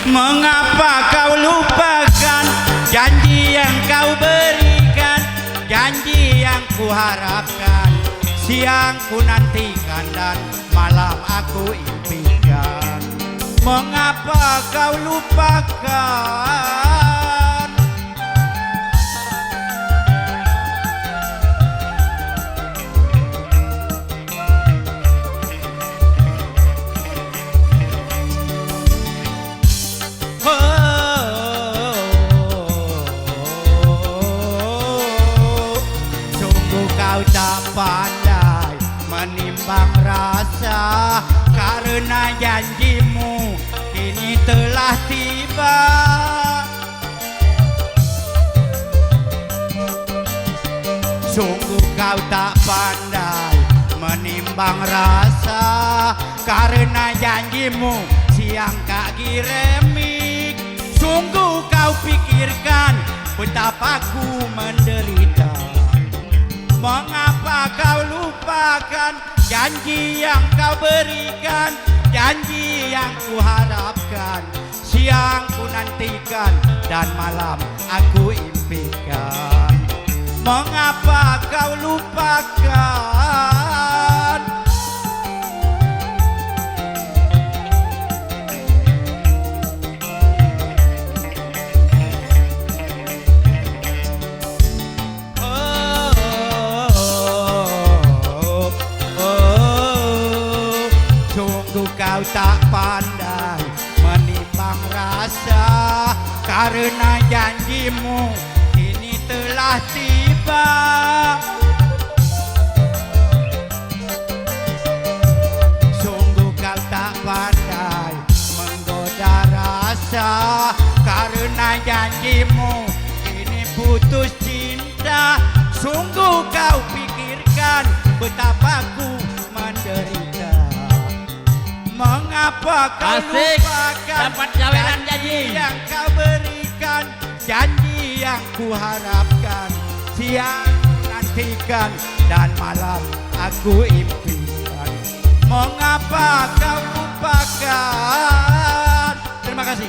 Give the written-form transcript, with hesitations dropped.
Mengapa kau lupakan janji yang kau berikan, janji yang ku harapkan, siang ku nantikan dan malam aku impikan. Mengapa kau lupakan? Kau tak pandai menimbang rasa, karena janjimu kini telah tiba. Sungguh kau tak pandai menimbang rasa, karena janjimu siang kaki remik. Sungguh kau pikirkan betapa ku menderita. Mengapa kau lupakan janji yang kau berikan, janji yang ku harapkan, siang ku nantikan dan malam aku impikan. Mengapa kau lupakan? Kau tak pandai menimbang rasa, karena janjimu kini telah tiba. Sungguh kau tak pandai menggoda rasa, karena janjimu kini putus cinta. Sungguh kau pikirkan betapa ku menderita. Mengapa kau lupakan dapat jawaban janji yang kau berikan, janji yang ku harapkan, siang nantikan dan malam aku impikan. Mengapa kau lupakan? Terima kasih.